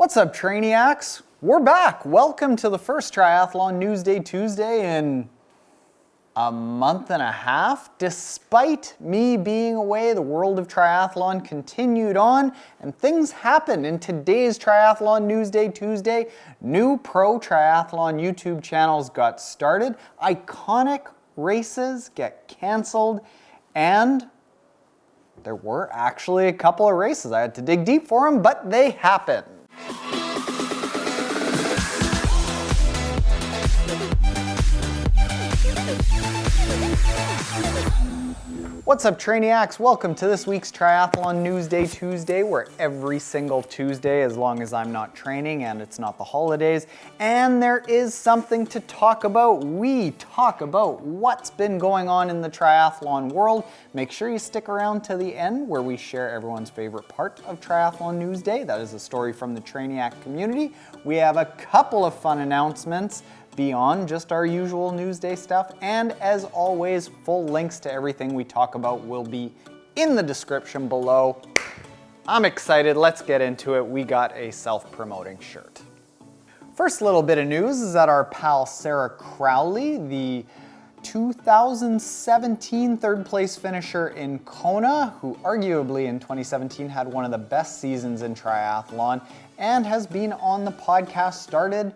What's up, Trainiacs? We're back. Welcome to the first Triathlon Newsday Tuesday in a month and a half. Despite me being away, the world of triathlon continued on and things happened. In today's Triathlon Newsday Tuesday, new pro triathlon YouTube channels got started, iconic races get canceled, and there were actually a couple of races. I had to dig deep for them, but they happened. What's up, Trainiacs? Welcome to this week's Triathlon Newsday Tuesday, where every single Tuesday, as long as I'm not training and it's not the holidays, and there is something to talk about. We talk about what's been going on in the triathlon world. Make sure you stick around to the end, where we share everyone's favorite part of Triathlon Newsday. That is a story from the Trainiac community. We have a couple of fun announcements beyond just our usual Newsday stuff, and as always, full links to everything we talk about will be in the description below. I'm excited, let's get into it. We got a self-promoting shirt. First little bit of news is that our pal Sarah Crowley, the 2017 third place finisher in Kona, who arguably in 2017 had one of the best seasons in triathlon and has been on the podcast, started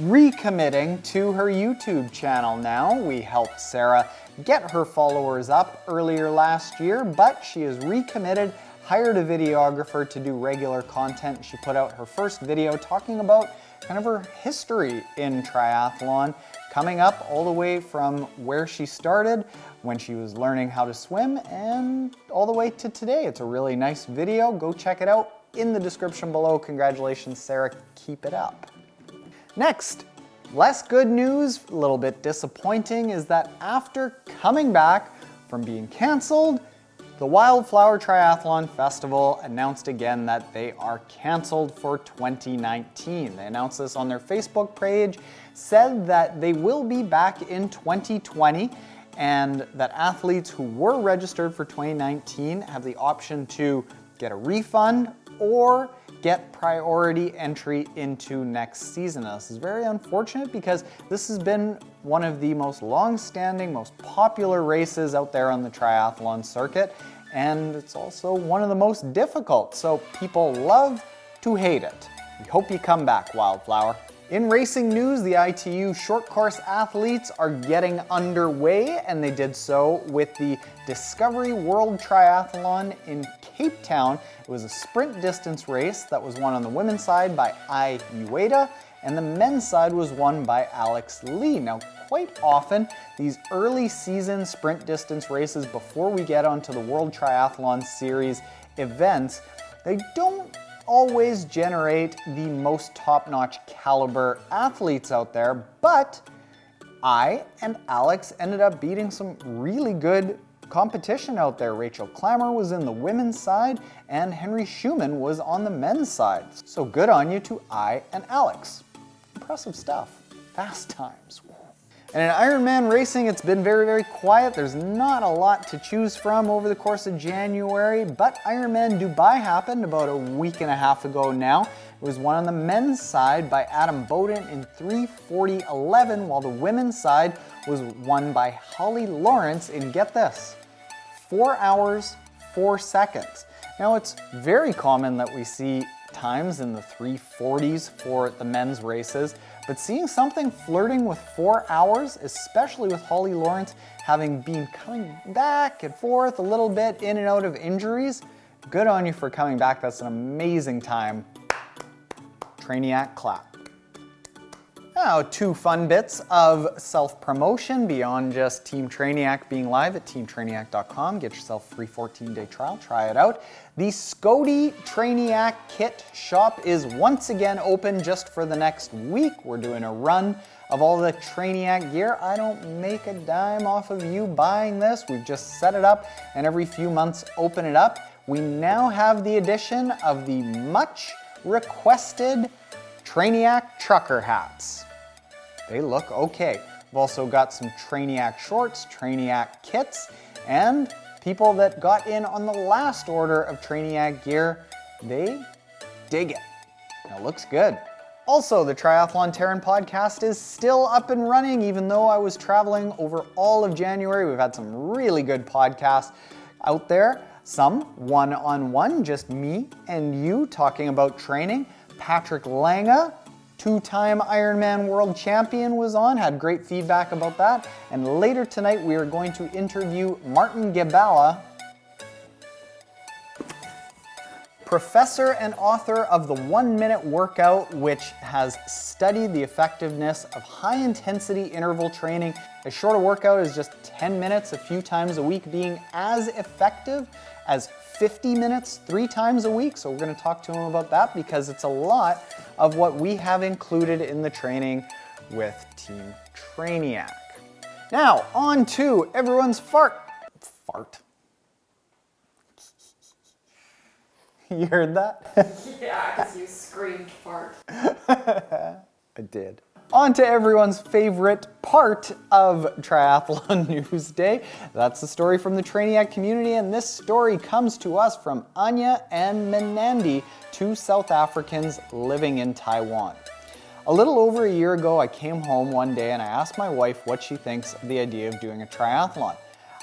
recommitting to her YouTube channel now. We helped Sarah get her followers up earlier last year, but she is recommitted, hired a videographer to do regular content. She put out her first video talking about kind of her history in triathlon, coming up all the way from where she started when she was learning how to swim and all the way to today. It's a really nice video. Go check it out in the description below. Congratulations, Sarah. Keep it up. Next, less good news, a little bit disappointing, is that after coming back from being canceled, the Wildflower Triathlon Festival announced again that they are canceled for 2019. They announced this on their Facebook page, said that they will be back in 2020, and that athletes who were registered for 2019 have the option to get a refund or get priority entry into next season. Now, this is very unfortunate because this has been one of the most long-standing, most popular races out there on the triathlon circuit, and it's also one of the most difficult, so people love to hate it. We hope you come back, Wildflower. In racing news, the ITU short course athletes are getting underway, and they did so with the Discovery World Triathlon in Cape Town. It was a sprint distance race that was won on the women's side by Ai Ueda, and the men's side was won by Alex Lee. Now, quite often, these early season sprint distance races, before we get onto the World Triathlon Series events, they don't always generate the most top-notch caliber athletes out there, but I and Alex ended up beating some really good competition out there. Rachel Clammer was in the women's side and Henry Schumann was on the men's side. So good on you to I and Alex. Impressive stuff. Fast times. And in Ironman racing, it's been very, very quiet. There's not a lot to choose from over the course of January, but Ironman Dubai happened about a week and a half ago now. It was won on the men's side by Adam Bowden in 3:40.11, while the women's side was won by Holly Lawrence in, get this, 4 hours, 4 seconds. Now, it's very common that we see times in the 3:40s for the men's races, but seeing something flirting with 4 hours, especially with Holly Lawrence having been coming back and forth a little bit in and out of injuries, good on you for coming back. That's an amazing time. Trainiac clap. Now, 2 fun bits of self-promotion beyond just Team Trainiac being live at teamtrainiac.com. Get yourself a free 14-day trial, try it out. The Scody Trainiac kit shop is once again open just for the next week. We're doing a run of all the Trainiac gear. I don't make a dime off of you buying this. We've just set it up and every few months open it up. We now have the addition of the much requested Trainiac trucker hats. They look okay. We've also got some Trainiac shorts, Trainiac kits, and people that got in on the last order of Trainiac gear, they dig it. It looks good. Also, the Triathlon Taren podcast is still up and running, even though I was traveling over all of January. We've had some really good podcasts out there. Some one-on-one, just me and you talking about training. Patrick Lange, two-time Ironman world champion, was on, had great feedback about that. And later tonight, we are going to interview Martin Gebala, professor and author of the 1 Minute Workout, which has studied the effectiveness of high-intensity interval training. A shorter workout is just 10 minutes a few times a week, being as effective as 50 minutes 3 times a week. So we're going to talk to him about that because it's a lot of what we have included in the training with Team Trainiac. Now, on to everyone's fart. You heard that? Yeah, because you screamed fart. I did. On to everyone's favorite part of Triathlon News Day. That's the story from the Trainiac community, and this story comes to us from Anya and Menandi, 2 South Africans living in Taiwan. A little over a year ago, I came home one day and I asked my wife what she thinks of the idea of doing a triathlon.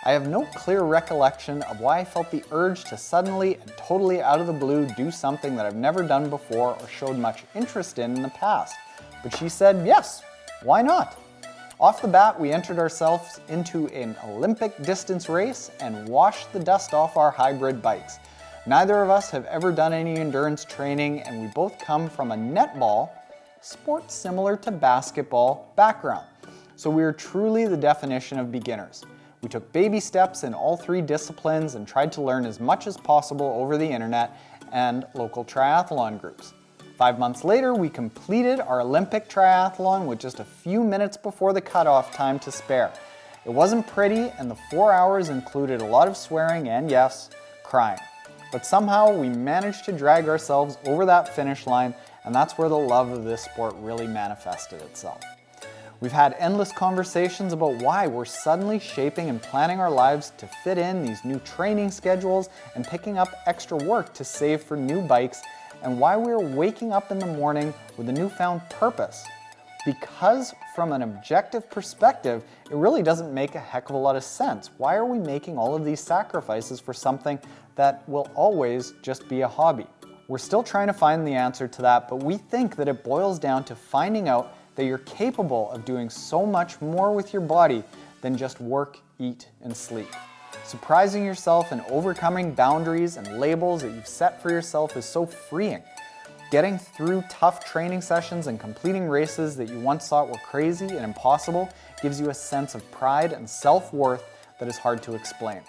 I have no clear recollection of why I felt the urge to suddenly and totally out of the blue do something that I've never done before or showed much interest in the past. But she said, yes, why not? Off the bat, we entered ourselves into an Olympic distance race and washed the dust off our hybrid bikes. Neither of us have ever done any endurance training, and we both come from a netball, sport similar to basketball, background. So we are truly the definition of beginners. We took baby steps in all 3 disciplines and tried to learn as much as possible over the internet and local triathlon groups. 5 months later, we completed our Olympic triathlon with just a few minutes before the cutoff time to spare. It wasn't pretty, and the 4 hours included a lot of swearing and, yes, crying. But somehow we managed to drag ourselves over that finish line, and that's where the love of this sport really manifested itself. We've had endless conversations about why we're suddenly shaping and planning our lives to fit in these new training schedules and picking up extra work to save for new bikes, and why we're waking up in the morning with a newfound purpose. Because from an objective perspective, it really doesn't make a heck of a lot of sense. Why are we making all of these sacrifices for something that will always just be a hobby? We're still trying to find the answer to that, but we think that it boils down to finding out that you're capable of doing so much more with your body than just work, eat, and sleep. Surprising yourself and overcoming boundaries and labels that you've set for yourself is so freeing. Getting through tough training sessions and completing races that you once thought were crazy and impossible gives you a sense of pride and self-worth that is hard to explain.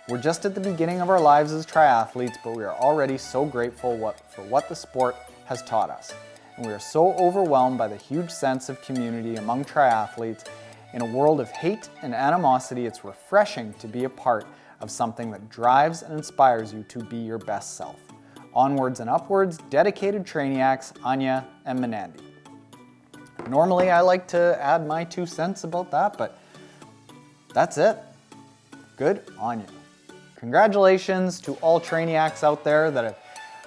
We're just at the beginning of our lives as triathletes, but we are already so grateful for what the sport has taught us. And we are so overwhelmed by the huge sense of community among triathletes. In a world of hate and animosity, it's refreshing to be a part of something that drives and inspires you to be your best self. Onwards and upwards, dedicated Trainiacs, Anya and Menandi. Normally I like to add my 2 cents about that, but that's it. Good on you. Congratulations to all Trainiacs out there that have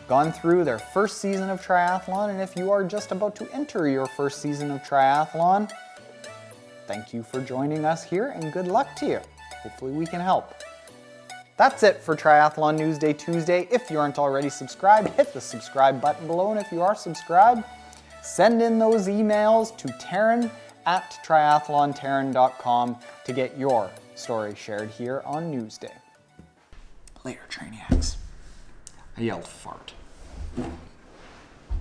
gone through their first season of triathlon, and if you are just about to enter your first season of triathlon, thank you for joining us here and good luck to you. Hopefully we can help. That's it for Triathlon News Day Tuesday. If you aren't already subscribed, hit the subscribe button below, and if you are subscribed, send in those emails to Taren@triathlontaren.com to get your story shared here on Newsday. Later, Trainiacs. I yelled fart.